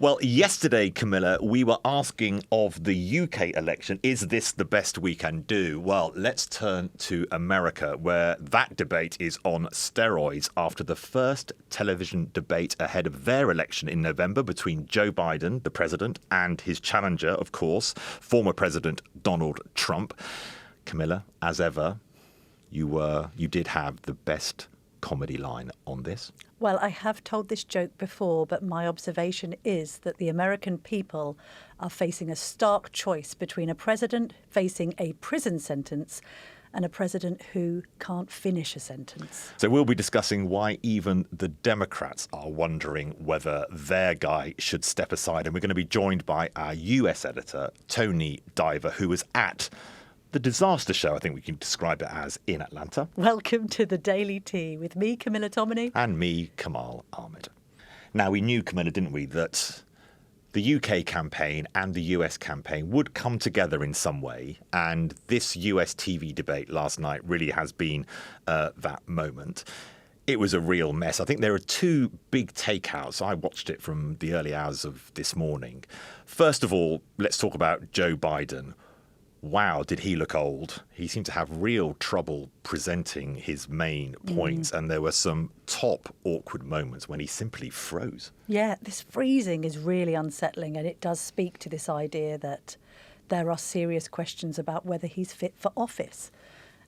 Well, yesterday, Camilla, we were asking of the UK election, is this the best we can do? Well, let's turn to America, where that debate is on steroids after the first television debate ahead of their election in November between Joe Biden, the president, and his challenger, of course, former President Donald Trump. Camilla, as ever, you did have the best comedy line on this. Well, I have told this joke before, but my observation is that the American people are facing a stark choice between a president facing a prison sentence and a president who can't finish a sentence. So we'll be discussing why even the Democrats are wondering whether their guy should step aside. And we're going to be joined by our US editor, Tony Diver, who was at the disaster show, I think we can describe it as, in Atlanta. Welcome to the Daily Tea with me, Camilla Tominey. And me, Kamal Ahmed. Now, we knew, Camilla, didn't we, that the UK campaign and the US campaign would come together in some way. And this US TV debate last night really has been that moment. It was a real mess. I think there are two big takeouts. I watched it from the early hours of this morning. First of all, let's talk about Joe Biden. Wow, did he look old? He seemed to have real trouble presenting his main points, and there were some top awkward moments when he simply froze. Yeah, this freezing is really unsettling, and it does speak to this idea that there are serious questions about whether he's fit for office.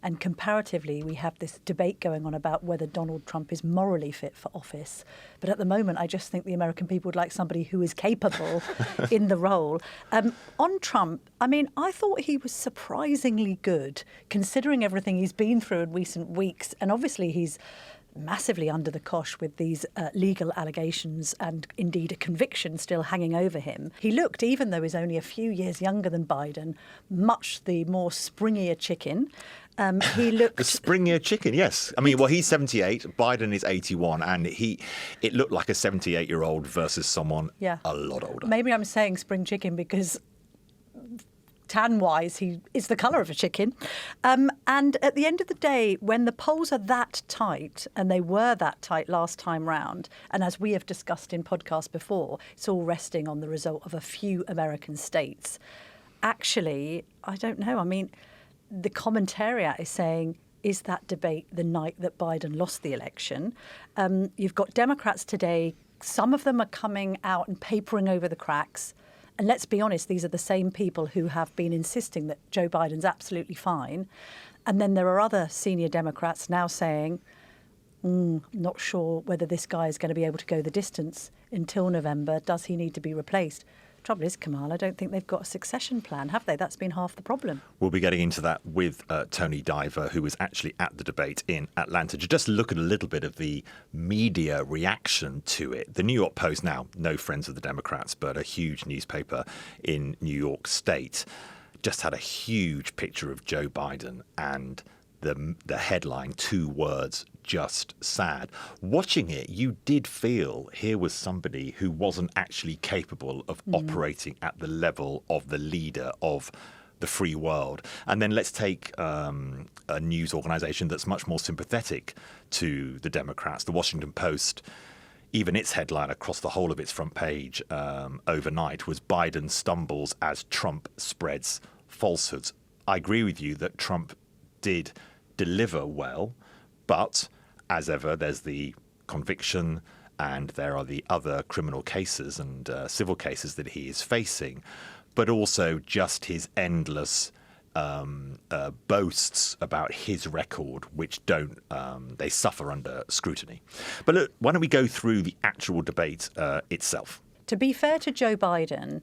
And comparatively, we have this debate going on about whether Donald Trump is morally fit for office. But at the moment, I just think the American people would like somebody who is capable in the role. On Trump, I mean, I thought he was surprisingly good, considering everything he's been through in recent weeks. And obviously, he's massively under the cosh with these legal allegations and indeed a conviction still hanging over him. He looked, even though he's only a few years younger than Biden, much the more springier chicken. He looked... The springier chicken, yes. I mean, well, he's 78, Biden is 81, and it looked like a 78-year-old versus someone a lot older. Maybe I'm saying spring chicken because tan-wise, he is the colour of a chicken. And at the end of the day, when the polls are that tight, and they were that tight last time round, and as we have discussed in podcasts before, it's all resting on the result of a few American states. Actually, I don't know. I mean, the commentariat is saying, is that debate the night that Biden lost the election? You've got Democrats today. Some of them are coming out and papering over the cracks. And let's be honest, these are the same people who have been insisting that Joe Biden's absolutely fine. And then there are other senior Democrats now saying, not sure whether this guy is going to be able to go the distance until November. Does he need to be replaced? Trouble is, Kamal, I don't think they've got a succession plan, have they? That's been half the problem. We'll be getting into that with Tony Diver, who was actually at the debate in Atlanta, to just look at a little bit of the media reaction to it. The New York Post, now no friends of the Democrats, but a huge newspaper in New York State, just had a huge picture of Joe Biden and the headline, 2 words, just sad. Watching it, you did feel here was somebody who wasn't actually capable of operating at the level of the leader of the free world. And then let's take a news organization that's much more sympathetic to the Democrats, the Washington Post. Even its headline across the whole of its front page overnight was Biden stumbles as Trump spreads falsehoods. I agree with you that Trump did deliver well, but as ever, there's the conviction and there are the other criminal cases and civil cases that he is facing, but also just his endless boasts about his record, which they suffer under scrutiny. But look, why don't we go through the actual debate itself? To be fair to Joe Biden,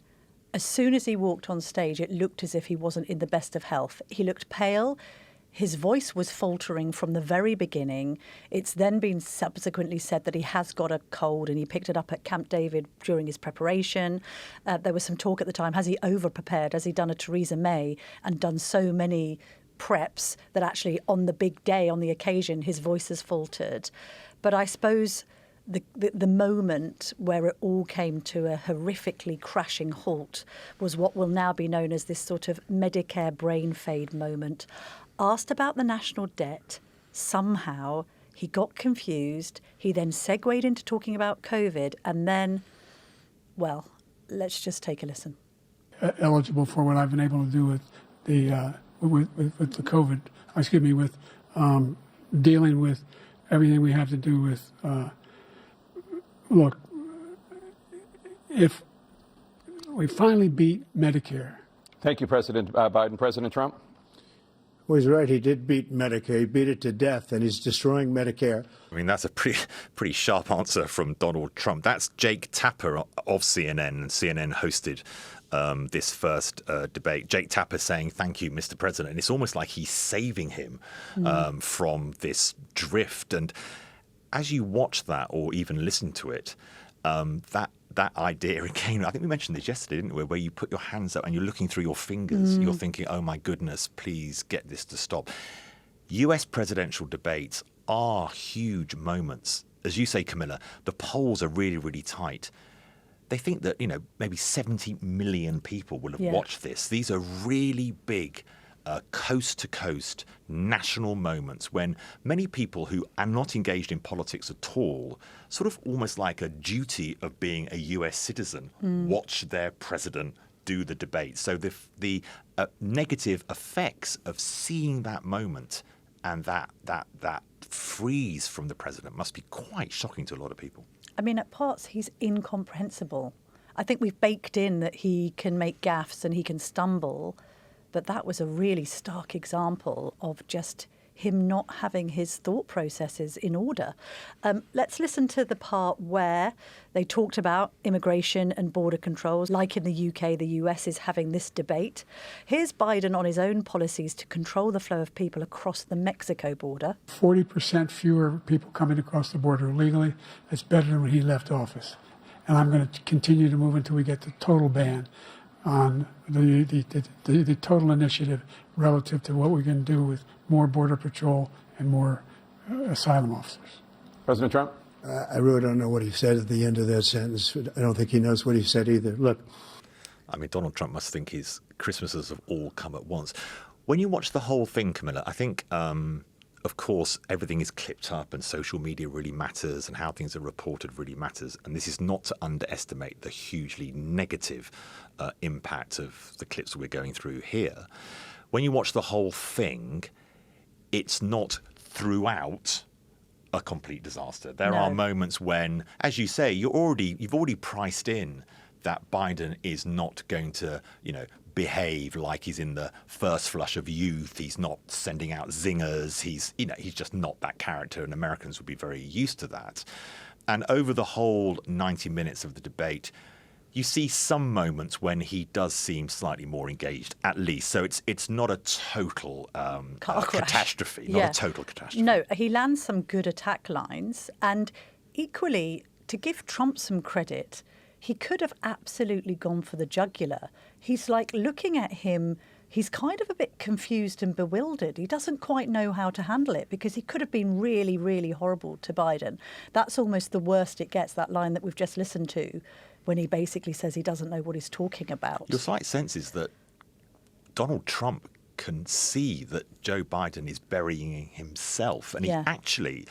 as soon as he walked on stage, it looked as if he wasn't in the best of health. He looked pale. His voice was faltering from the very beginning. It's then been subsequently said that he has got a cold and he picked it up at Camp David during his preparation. There was some talk at the time, has he over-prepared? Has he done a Theresa May and done so many preps that actually on the big day, on the occasion, his voice has faltered? But I suppose the moment where it all came to a horrifically crashing halt was what will now be known as this sort of Medicare brain fade moment. Asked about the national debt, somehow he got confused. He then segued into talking about COVID. And then, well, Let's just take a listen. Eligible for what I've been able to do with the with the COVID. With dealing with everything we have to do with. Look, if we finally beat Medicare. Thank you, President Biden. President Trump? Well, he's right. He did beat Medicare. He beat it to death, and he's destroying Medicare. I mean, that's a pretty sharp answer from Donald Trump. That's Jake Tapper of CNN, and CNN hosted this first debate. Jake Tapper saying, "Thank you, Mr. President." And it's almost like he's saving him from this drift. And as you watch that or even listen to it, that idea again, I think we mentioned this yesterday, didn't we, where you put your hands up and you're looking through your fingers. You're thinking, oh, my goodness, please get this to stop. US presidential debates are huge moments. As you say, Camilla, the polls are really, really tight. They think that, maybe 70 million people will have watched this. These are really big coast-to-coast national moments when many people who are not engaged in politics at all, sort of almost like a duty of being a US citizen, watch their president do the debate. So the negative effects of seeing that moment and that freeze from the president must be quite shocking to a lot of people. I mean, at parts, he's incomprehensible. I think we've baked in that he can make gaffes and he can stumble. But that was a really stark example of just him not having his thought processes in order. Let's listen to the part where they talked about immigration and border controls. Like in the UK, the US is having this debate. Here's Biden on his own policies to control the flow of people across the Mexico border. 40% fewer people coming across the border illegally. That's better than when he left office. And I'm going to continue to move until we get the total ban on the total initiative relative to what we can do with more border patrol and more asylum officers. President Trump? I really don't know what he said at the end of that sentence. I don't think he knows what he said either. Look. I mean, Donald Trump must think his Christmases have all come at once. When you watch the whole thing, Camilla, I think, of course, everything is clipped up and social media really matters and how things are reported really matters. And this is not to underestimate the hugely negative impact of the clips we're going through here. When you watch the whole thing, it's not throughout a complete disaster. There are moments when, as you say, you've already priced in that Biden is not going to, behave like he's in the first flush of youth. He's not sending out zingers. He's just not that character, and Americans would be very used to that. And over the whole 90 minutes of the debate, you see some moments when he does seem slightly more engaged, at least. So it's not a total catastrophe, not a total catastrophe. No, he lands some good attack lines. And equally, to give Trump some credit, he could have absolutely gone for the jugular. He's like looking at him, he's kind of a bit confused and bewildered. He doesn't quite know how to handle it because he could have been really, really horrible to Biden. That's almost the worst it gets, that line that we've just listened to, when he basically says he doesn't know what he's talking about. Your slight sense is that Donald Trump can see that Joe Biden is burying himself. And he actually,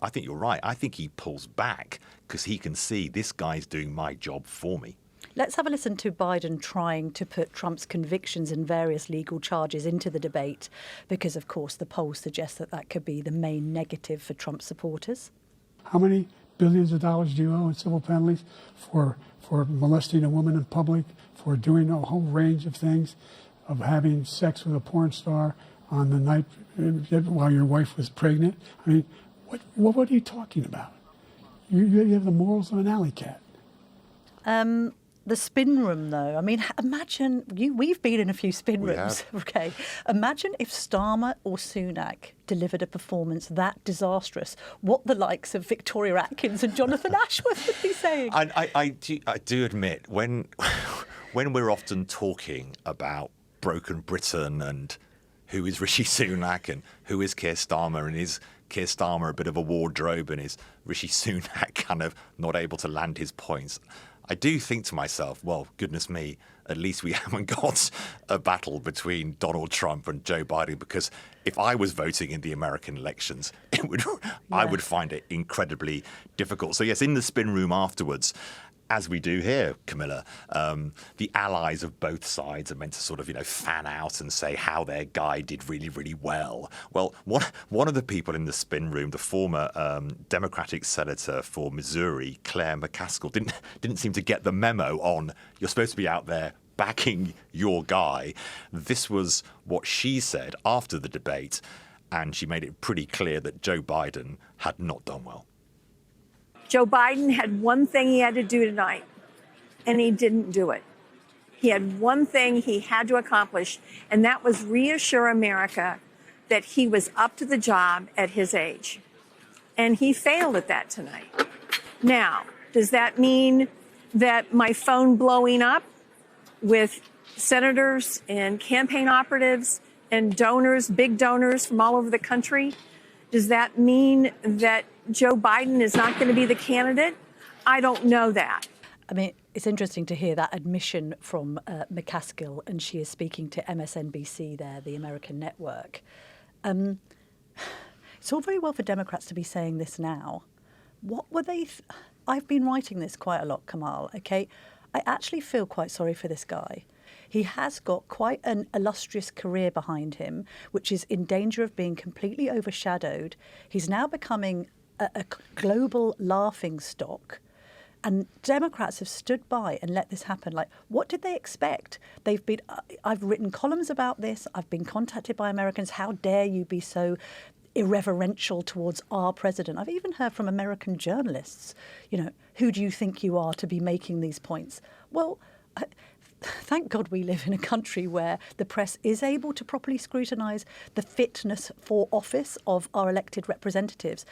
I think you're right, I think he pulls back because he can see this guy's doing my job for me. Let's have a listen to Biden trying to put Trump's convictions and various legal charges into the debate because, of course, the polls suggest that could be the main negative for Trump supporters. How many billions of dollars do you owe in civil penalties for molesting a woman in public, for doing a whole range of things, of having sex with a porn star on the night while your wife was pregnant? I mean, what are you talking about? You have the morals of an alley cat. The spin room, though. I mean, imagine we've been in a few spin rooms. Okay, imagine if Starmer or Sunak delivered a performance that disastrous. What the likes of Victoria Atkins and Jonathan Ashworth would be saying. I do admit when we're often talking about broken Britain and who is Rishi Sunak and who is Keir Starmer, and is Keir Starmer a bit of a wardrobe and is Rishi Sunak kind of not able to land his points, I do think to myself, well, goodness me, at least we haven't got a battle between Donald Trump and Joe Biden, because if I was voting in the American elections, I would find it incredibly difficult. So, yes, in the spin room afterwards, as we do here, Camilla, the allies of both sides are meant to sort of, fan out and say how their guy did really, really well. Well, one of the people in the spin room, the former Democratic senator for Missouri, Claire McCaskill, didn't seem to get the memo on you're supposed to be out there backing your guy. This was what she said after the debate, and she made it pretty clear that Joe Biden had not done well. Joe Biden had one thing he had to do tonight, and he didn't do it. He had one thing he had to accomplish, and that was reassure America that he was up to the job at his age. And he failed at that tonight. Now, does that mean that my phone blowing up with senators and campaign operatives and donors, big donors from all over the country, does that mean that Joe Biden is not going to be the candidate? I don't know that. I mean, it's interesting to hear that admission from McCaskill, and she is speaking to MSNBC there, the American network. It's all very well for Democrats to be saying this now. What were they? I've been writing this quite a lot, Kamal, okay? I actually feel quite sorry for this guy. He has got quite an illustrious career behind him, which is in danger of being completely overshadowed. He's now becoming a global laughingstock. And Democrats have stood by and let this happen. Like, what did they expect? I've written columns about this. I've been contacted by Americans. How dare you be so irreverential towards our president? I've even heard from American journalists, who do you think you are to be making these points? Well, thank God we live in a country where the press is able to properly scrutinise the fitness for office of our elected representatives.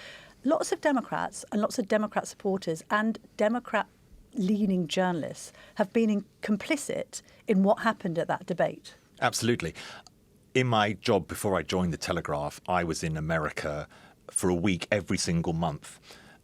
Lots of Democrats and lots of Democrat supporters and Democrat-leaning journalists have been complicit in what happened at that debate. Absolutely. In my job before I joined The Telegraph, I was in America for a week every single month.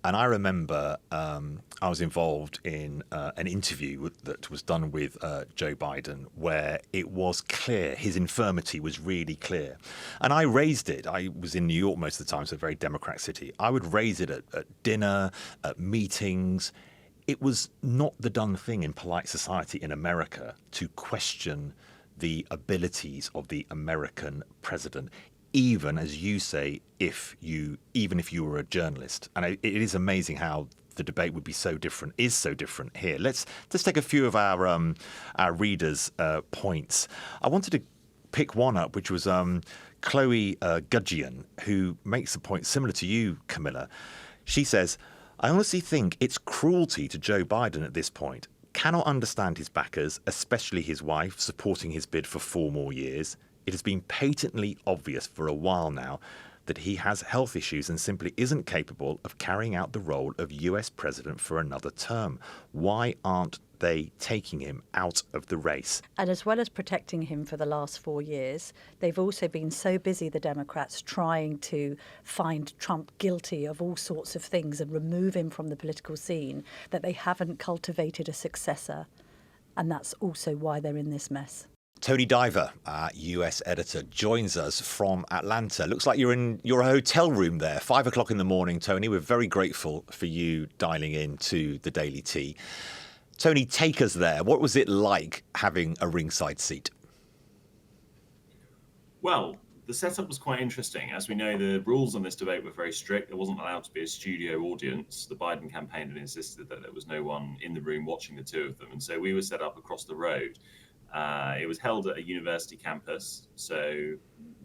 And I remember I was involved in an interview that was done with Joe Biden where it was clear, his infirmity was really clear. And I raised it. I was in New York most of the time, so a very Democratic city. I would raise it at dinner, at meetings. It was not the done thing in polite society in America to question the abilities of the American president, even, as you say, even if you were a journalist. And it is amazing how the debate would be so different here. Let's just take a few of our readers' points. I wanted to pick one up, which was Chloe Gudgeon, who makes a point similar to you, Camilla. She says, I honestly think it's cruelty to Joe Biden at this point. Cannot understand his backers, especially his wife, supporting his bid for 4 more years. It has been patently obvious for a while now that he has health issues and simply isn't capable of carrying out the role of US president for another term. Why aren't they taking him out of the race? And as well as protecting him for the last 4 years, they've also been so busy, the Democrats, trying to find Trump guilty of all sorts of things and remove him from the political scene, that they haven't cultivated a successor. And that's also why they're in this mess. Tony Diver, our US editor, joins us from Atlanta. Looks like you're in your hotel room there, 5 o'clock in the morning, Tony. We're very grateful for you dialing in to the Daily Tea. Tony, take us there. What was it like having a ringside seat? Well, the setup was quite interesting. As we know, the rules on this debate were very strict. There wasn't allowed to be a studio audience. The Biden campaign had insisted that there was no one in the room watching the two of them. And so we were set up across the road. It was held at a university campus, so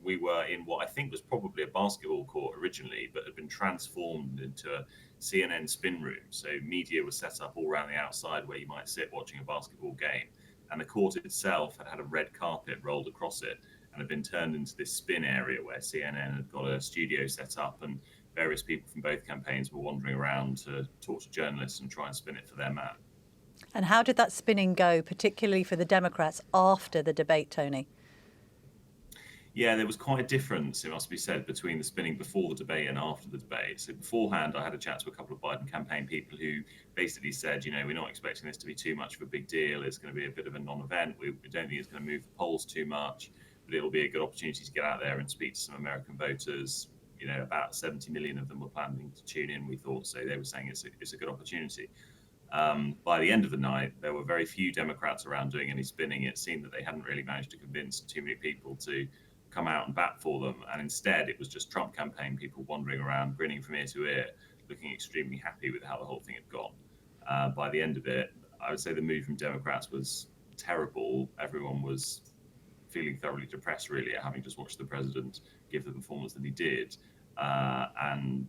we were in what I think was probably a basketball court originally, but had been transformed into a CNN spin room. So media was set up all around the outside where you might sit watching a basketball game. And the court itself had a red carpet rolled across it and had been turned into this spin area where CNN had got a studio set up, and various people from both campaigns were wandering around to talk to journalists and try and spin it for their map. And how did that spinning go, particularly for the Democrats, after the debate, Tony? Yeah, there was quite a difference, it must be said, between the spinning before the debate and after the debate. So beforehand, I had a chat to a couple of Biden campaign people who basically said, we're not expecting this to be too much of a big deal. It's going to be a bit of a non-event. We don't think it's going to move the polls too much, but it'll be a good opportunity to get out there and speak to some American voters. About 70 million of them were planning to tune in, we thought. So they were saying it's a good opportunity. By the end of the night, there were very few Democrats around doing any spinning. It seemed that they hadn't really managed to convince too many people to come out and bat for them. And instead, it was just Trump campaign people wandering around, grinning from ear to ear, looking extremely happy with how the whole thing had gone. By the end of it, I would say the mood from Democrats was terrible. Everyone was feeling thoroughly depressed, really, at having just watched the president give the performance that he did. And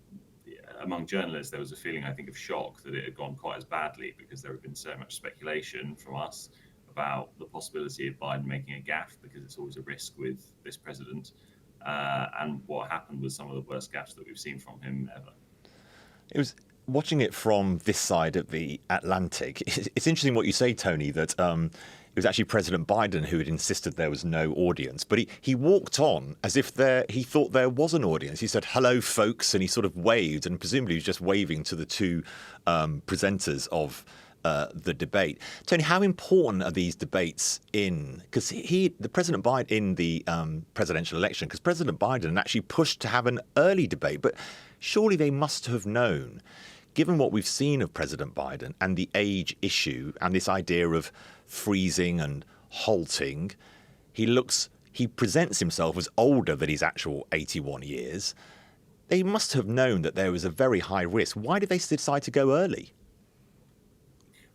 among journalists, there was a feeling, I think, of shock that it had gone quite as badly, because there had been so much speculation from us about the possibility of Biden making a gaffe, because it's always a risk with this president. And what happened was some of the worst gaffes that we've seen from him ever. It was watching it from this side of the Atlantic. It's interesting what you say, Tony, that it was actually President Biden who had insisted there was no audience. But he walked on as if he thought there was an audience. He said, "Hello, folks," and he sort of waved, and presumably he was just waving to the two presenters of the debate. Tony, how important are these debates because President Biden in the presidential election, because President Biden actually pushed to have an early debate, but surely they must have known, given what we've seen of President Biden and the age issue and this idea of freezing and halting, he presents himself as older than his actual 81 years. They must have known that there was a very high risk. Why did they decide to go early?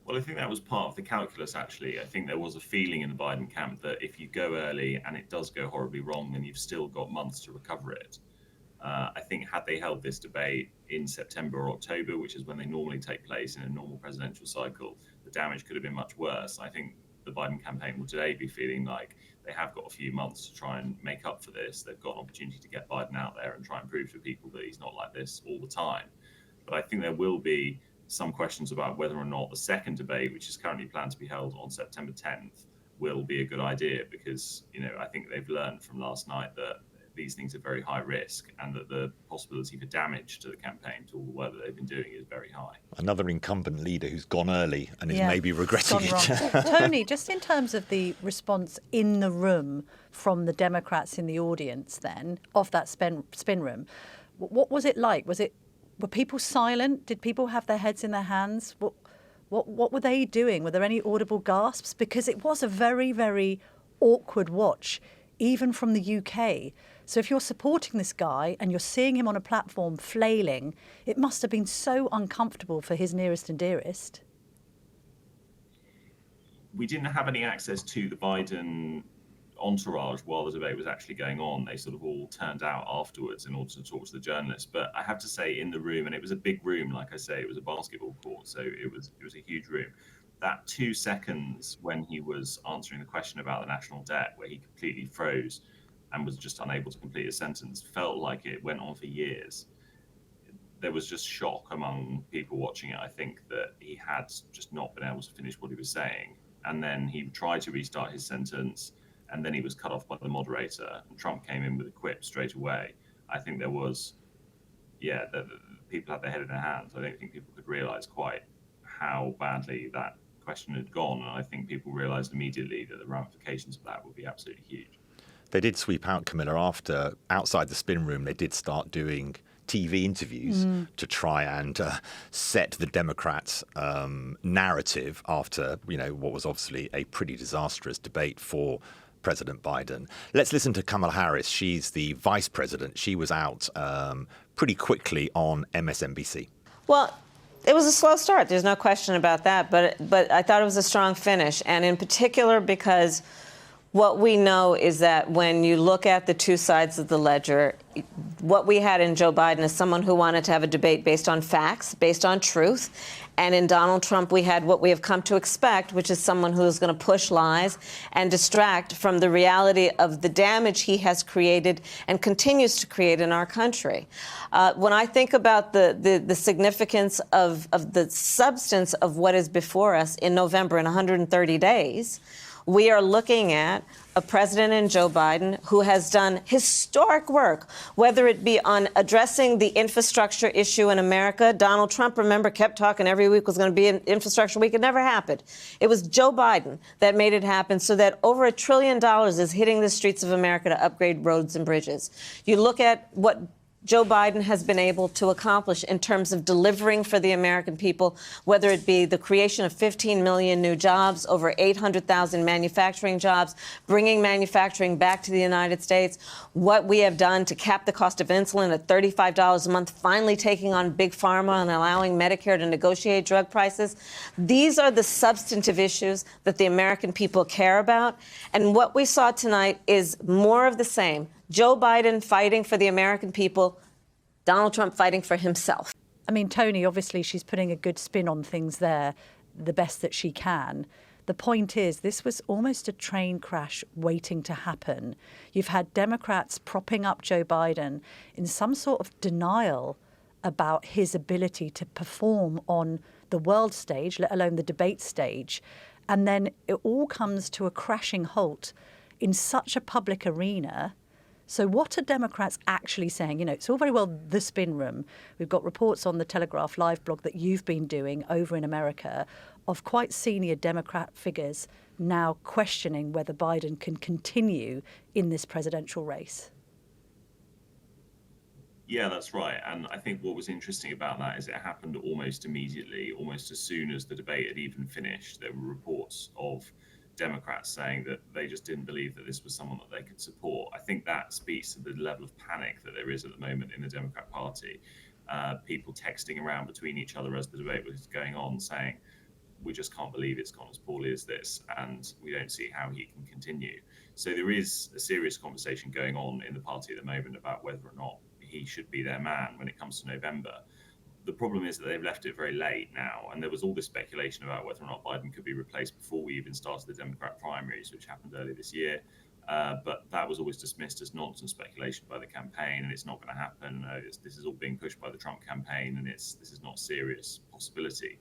Well, I think that was part of the calculus, actually. I think there was a feeling in the Biden camp that if you go early and it does go horribly wrong, then you've still got months to recover it. I think had they held this debate in September or October, which is when they normally take place in a normal presidential cycle, the damage could have been much worse. I think the Biden campaign will today be feeling like they have got a few months to try and make up for this. They've got an opportunity to get Biden out there and try and prove to people that he's not like this all the time. But I think there will be some questions about whether or not the second debate, which is currently planned to be held on September 10th, will be a good idea, because, I think they've learned from last night that these things are very high risk, and that the possibility for damage to the campaign, to all the work that they've been doing, is very high. Another incumbent leader who's gone early and is maybe regretting it. Tony, just in terms of the response in the room from the Democrats in the audience then, of that spin room, what was it like? Were people silent? Did people have their heads in their hands? What were they doing? Were there any audible gasps? Because it was a very, very awkward watch, even from the UK. So if you're supporting this guy and you're seeing him on a platform flailing, it must have been so uncomfortable for his nearest and dearest. We didn't have any access to the Biden entourage while the debate was actually going on. They sort of all turned out afterwards in order to talk to the journalists. But I have to say, in the room, and it was a big room, like I say, it was a basketball court, so it was a huge room. That 2 seconds when he was answering the question about the national debt, where he completely froze and was just unable to complete a sentence, felt like it went on for years. There was just shock among people watching it, I think, that he had just not been able to finish what he was saying. And then he tried to restart his sentence, and then he was cut off by the moderator, and Trump came in with a quip straight away. I think there was, the people had their head in their hands. I don't think people could realize quite how badly that question had gone. And I think people realized immediately that the ramifications of that would be absolutely huge. They did sweep out, Camilla, outside the spin room, they did start doing TV interviews to try and set the Democrats' narrative after, what was obviously a pretty disastrous debate for President Biden. Let's listen to Kamala Harris. She's the vice president. She was out pretty quickly on MSNBC. Well, it was a slow start. There's no question about that. But I thought it was a strong finish. And in particular, because what we know is that when you look at the two sides of the ledger, what we had in Joe Biden is someone who wanted to have a debate based on facts, based on truth. And in Donald Trump, we had what we have come to expect, which is someone who's going to push lies and distract from the reality of the damage he has created and continues to create in our country. When I think about the significance of the substance of what is before us in November, in 130 days, we are looking at a president in Joe Biden who has done historic work, whether it be on addressing the infrastructure issue in America. Donald Trump, remember, kept talking every week was going to be an infrastructure week. It never happened. It was Joe Biden that made it happen, so that over $1 trillion is hitting the streets of America to upgrade roads and bridges. You look at what Joe Biden has been able to accomplish in terms of delivering for the American people, whether it be the creation of 15 million new jobs, over 800,000 manufacturing jobs, bringing manufacturing back to the United States, what we have done to cap the cost of insulin at $35 a month, finally taking on Big Pharma and allowing Medicare to negotiate drug prices. These are the substantive issues that the American people care about. And what we saw tonight is more of the same. Joe Biden fighting for the American people, Donald Trump fighting for himself. I mean, Tony, obviously she's putting a good spin on things there, the best that she can. The point is, this was almost a train crash waiting to happen. You've had Democrats propping up Joe Biden in some sort of denial about his ability to perform on the world stage, let alone the debate stage. And then it all comes to a crashing halt in such a public arena. So what are Democrats actually saying? You know, it's all very well the spin room. We've got reports on the Telegraph live blog that you've been doing over in America of quite senior Democrat figures now questioning whether Biden can continue in this presidential race. Yeah, that's right. And I think what was interesting about that is it happened almost immediately, almost as soon as the debate had even finished. There were reports of Democrats saying that they just didn't believe that this was someone that they could support. I think that speaks to the level of panic that there is at the moment in the Democrat Party. People texting around between each other as the debate was going on saying, we just can't believe it's gone as poorly as this, and we don't see how he can continue. So there is a serious conversation going on in the party at the moment about whether or not he should be their man when it comes to November. The problem is that they've left it very late now, and there was all this speculation about whether or not Biden could be replaced before we even started the Democrat primaries, which happened earlier this year. But that was always dismissed as nonsense speculation by the campaign, and it's not going to happen. This is all being pushed by the Trump campaign, and this is not a serious possibility.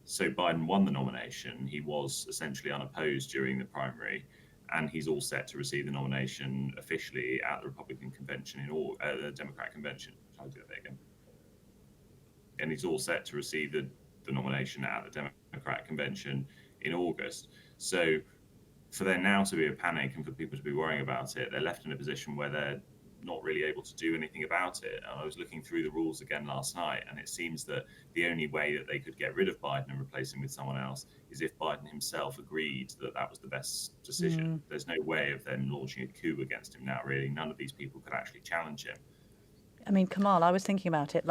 So Biden won the nomination. He was essentially unopposed during the primary, and he's all set to receive the nomination officially at the Republican convention the Democrat convention. I'll do that again. And he's all set to receive the nomination at the Democrat convention in August. So for there now to be a panic and for people to be worrying about it, they're left in a position where they're not really able to do anything about it. And I was looking through the rules again last night, and it seems that the only way that they could get rid of Biden and replace him with someone else is if Biden himself agreed that that was the best decision. There's no way of them launching a coup against him now, really. None of these people could actually challenge him. I mean, Kamal, I was thinking about it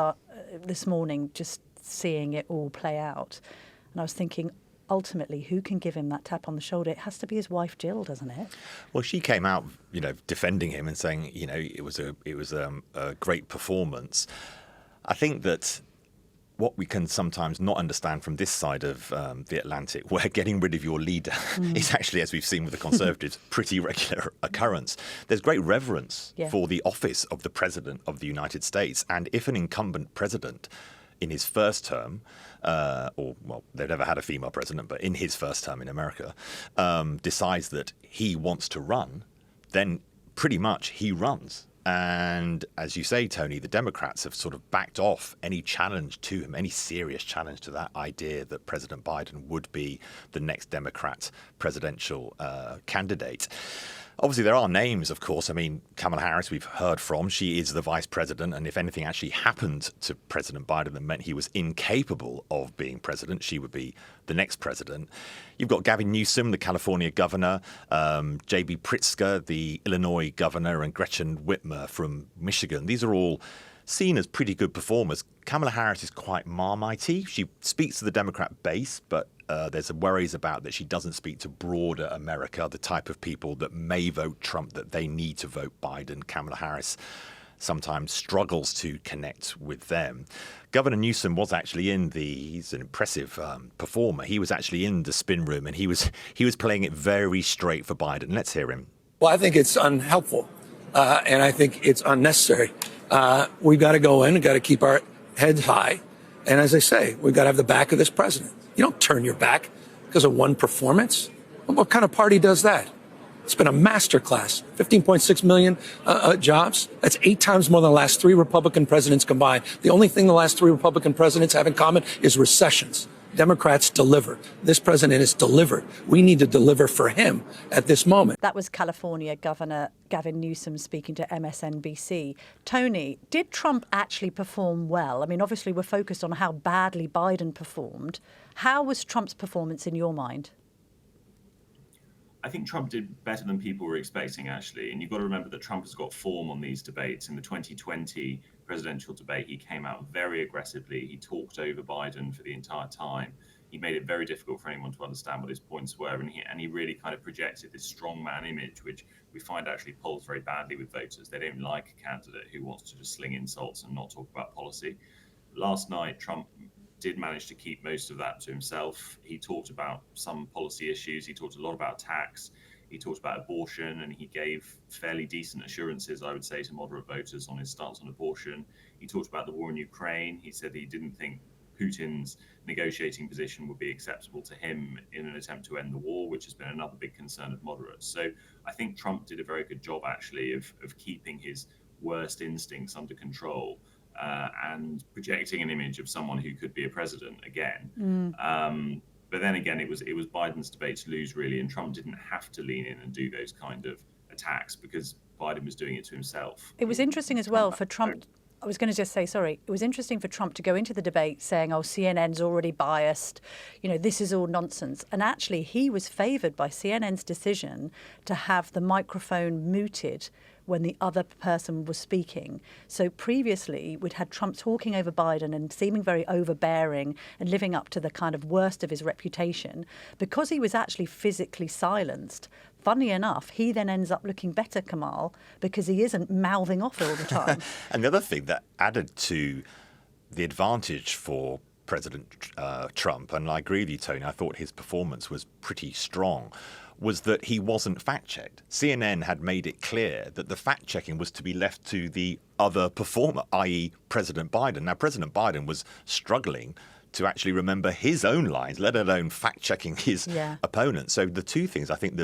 this morning, just seeing it all play out. And I was thinking, ultimately, who can give him that tap on the shoulder? It has to be his wife, Jill, doesn't it? Well, she came out, defending him and saying, it was a great performance. I think that what we can sometimes not understand from this side of the Atlantic, where getting rid of your leader is actually, as we've seen with the Conservatives, pretty regular occurrence. There's great reverence for the office of the President of the United States. And if an incumbent president in his first term, they've never had a female president, but in his first term in America, decides that he wants to run, then pretty much he runs. And as you say, Tony, the Democrats have sort of backed off any challenge to him, any serious challenge to that idea that President Biden would be the next Democrat presidential candidate. Obviously, there are names, of course. I mean, Kamala Harris, we've heard from. She is the vice president. And if anything actually happened to President Biden that meant he was incapable of being president, she would be the next president. You've got Gavin Newsom, the California governor, J.B. Pritzker, the Illinois governor, and Gretchen Whitmer from Michigan. These are all seen as pretty good performers. Kamala Harris is quite Marmite-y. She speaks to the Democrat base, but there's worries about that she doesn't speak to broader America, the type of people that may vote Trump, that they need to vote Biden. Kamala Harris sometimes struggles to connect with them. Governor Newsom was actually he's an impressive performer. He was actually in the spin room, and he was playing it very straight for Biden. Let's hear him. Well, I think it's unhelpful, and I think it's unnecessary. We've got to go in and got to keep our heads high. And as I say, we've got to have the back of this president. You don't turn your back because of one performance. What kind of party does that? It's been a masterclass. 15.6 million jobs. That's 8 times more than the last 3 Republican presidents combined. The only thing the last 3 Republican presidents have in common is recessions. Democrats delivered. This president has delivered. We need to deliver for him at this moment. That was California Governor Gavin Newsom speaking to MSNBC. Tony, did Trump actually perform well? I mean, obviously we're focused on how badly Biden performed. How was Trump's performance in your mind? I think Trump did better than people were expecting, actually. And you've got to remember that Trump has got form on these debates. In the 2020 presidential debate, he came out very aggressively. He talked over Biden for the entire time. He made it very difficult for anyone to understand what his points were. And he really kind of projected this strongman image, which we find actually polls very badly with voters. They don't like a candidate who wants to just sling insults and not talk about policy. Last night, Trump did manage to keep most of that to himself. He talked about some policy issues. He talked a lot about tax. He talked about abortion, and he gave fairly decent assurances, I would say, to moderate voters on his stance on abortion. He talked about the war in Ukraine. He said he didn't think Putin's negotiating position would be acceptable to him in an attempt to end the war, which has been another big concern of moderates. So I think Trump did a very good job, actually, of keeping his worst instincts under control. And projecting an image of someone who could be a president again. But then again, it was Biden's debate to lose, really, and Trump didn't have to lean in and do those kind of attacks because Biden was doing it to himself. It was interesting as well for Trump. I was going to just say, sorry, it was interesting for Trump to go into the debate saying, oh, CNN's already biased, this is all nonsense. And actually, he was favoured by CNN's decision to have the microphone muted when the other person was speaking. So previously, we'd had Trump talking over Biden and seeming very overbearing and living up to the kind of worst of his reputation. Because he was actually physically silenced, funny enough, he then ends up looking better, Kamal, because he isn't mouthing off all the time. And the other thing that added to the advantage for President Trump, and I agree with you, Tony, I thought his performance was pretty strong, was that he wasn't fact-checked. CNN had made it clear that the fact-checking was to be left to the other performer, i.e. President Biden. Now, President Biden was struggling to actually remember his own lines, let alone fact-checking his opponent. So the two things, I think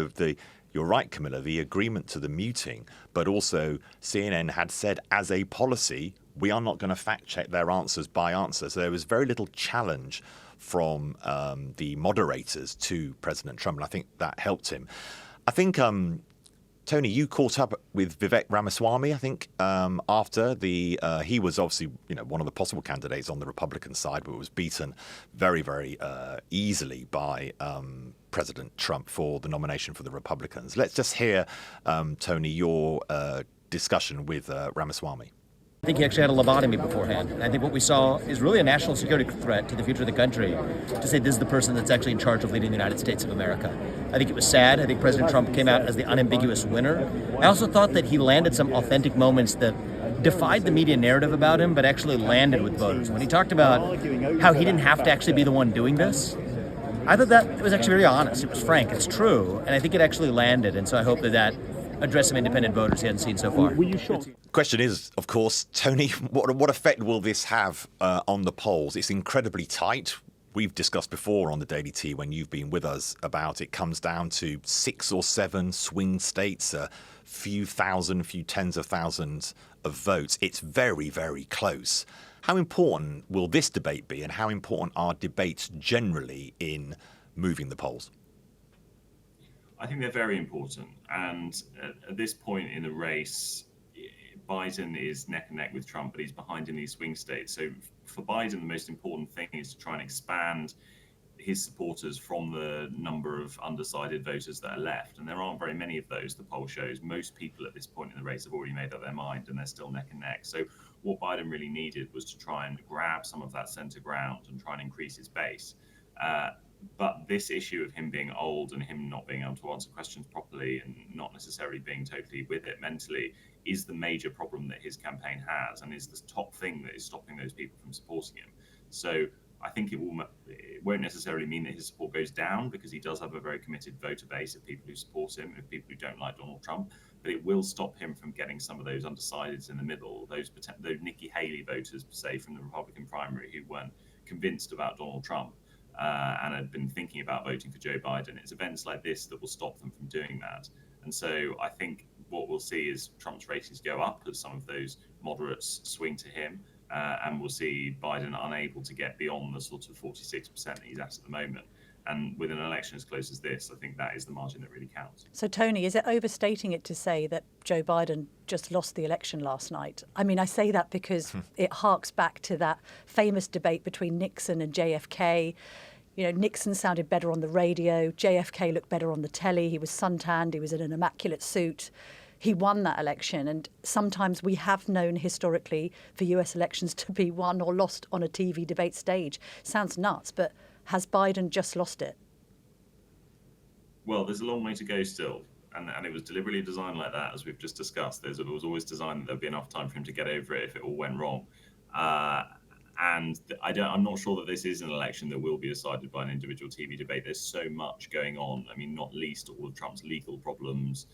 you're right, Camilla, the agreement to the muting, but also CNN had said as a policy, we are not going to fact-check their answers by answer. So there was very little challenge from the moderators to President Trump, and I think that helped him. I think, Tony, you caught up with Vivek Ramaswamy, I think, after he was obviously one of the possible candidates on the Republican side, but was beaten very, very easily by President Trump for the nomination for the Republicans. Let's just hear, Tony, your discussion with Ramaswamy. I think he actually had a lobotomy beforehand. And I think what we saw is really a national security threat to the future of the country to say this is the person that's actually in charge of leading the United States of America. I think it was sad. I think President Trump came out as the unambiguous winner. I also thought that he landed some authentic moments that defied the media narrative about him, but actually landed with voters. When he talked about how he didn't have to actually be the one doing this, I thought that it was actually very honest. It was frank. It's true. And I think it actually landed. And so I hope that address some independent voters he hadn't seen so far. Question is, of course, Tony, what effect will this have on the polls? It's incredibly tight. We've discussed before on the Daily Tea when you've been with us about it comes down to 6 or 7 swing states, a few tens of thousands of votes. It's very, very close. How important will this debate be, and how important are debates generally in moving the polls? I think they're very important. And at this point in the race, Biden is neck and neck with Trump, but he's behind in these swing states. So for Biden, the most important thing is to try and expand his supporters from the number of undecided voters that are left. And there aren't very many of those, the poll shows. Most people at this point in the race have already made up their mind and they're still neck and neck. So what Biden really needed was to try and grab some of that center ground and try and increase his base. But this issue of him being old and him not being able to answer questions properly and not necessarily being totally with it mentally is the major problem that his campaign has, and is the top thing that is stopping those people from supporting him. So I think it won't necessarily mean that his support goes down, because he does have a very committed voter base of people who support him, of people who don't like Donald Trump. But it will stop him from getting some of those undecideds in the middle, those Nikki Haley voters, say, from the Republican primary who weren't convinced about Donald Trump. And had been thinking about voting for Joe Biden. It's events like this that will stop them from doing that. And so I think what we'll see is Trump's ratings go up as some of those moderates swing to him. and we'll see Biden unable to get beyond the sort of 46% that he's at the moment. And with an election as close as this, I think that is the margin that really counts. So, Tony, is it overstating it to say that Joe Biden just lost the election last night? I mean, I say that because it harks back to that famous debate between Nixon and JFK. You know, Nixon sounded better on the radio. JFK looked better on the telly. He was suntanned. He was in an immaculate suit. He won that election. And sometimes we have known historically for US elections to be won or lost on a TV debate stage. Sounds nuts, but has Biden just lost it? Well, there's a long way to go still. And it was deliberately designed like that, as we've just discussed. It was always designed that there'd be enough time for him to get over it if it all went wrong. And I'm not sure that this is an election that will be decided by an individual TV debate. There's so much going on. I mean, not least all of Trump's legal problems.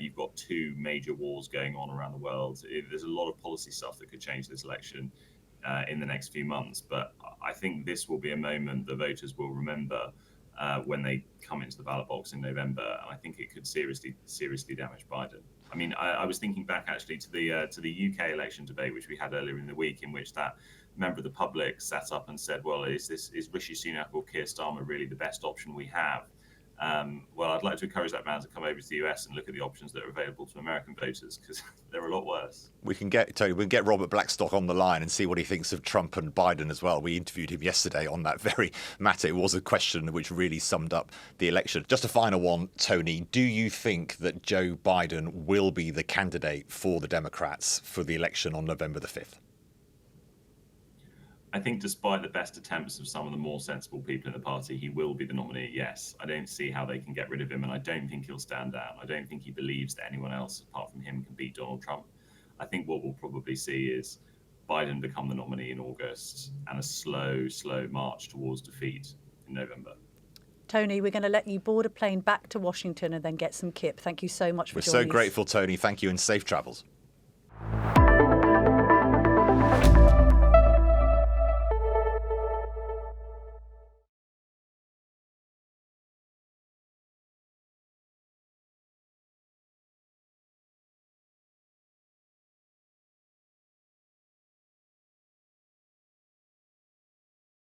You've got two major wars going on around the world. There's a lot of policy stuff that could change this election in the next few months. But I think this will be a moment the voters will remember when they come into the ballot box in November. And I think it could seriously damage Biden. I mean, I was thinking back actually to the UK election debate, which we had earlier in the week, in which that member of the public sat up and said, well, is Rishi Sunak or Keir Starmer really the best option we have? Well, I'd like to encourage that man to come over to the US and look at the options that are available to American voters, because they're a lot worse. We can get Robert Blackstock on the line and see what he thinks of Trump and Biden as well. We interviewed him yesterday on that very matter. It was a question which really summed up the election. Just a final one, Tony. Do you think that Joe Biden will be the candidate for the Democrats for the election on November the 5th? I think despite the best attempts of some of the more sensible people in the party, he will be the nominee, yes. I don't see how they can get rid of him, and I don't think he'll stand down. I don't think he believes that anyone else, apart from him, can beat Donald Trump. I think what we'll probably see is Biden become the nominee in August and a slow march towards defeat in November. Tony, we're going to let you board a plane back to Washington and then get some kip. Thank you so much for joining us. We're so grateful, Tony. Thank you, and safe travels.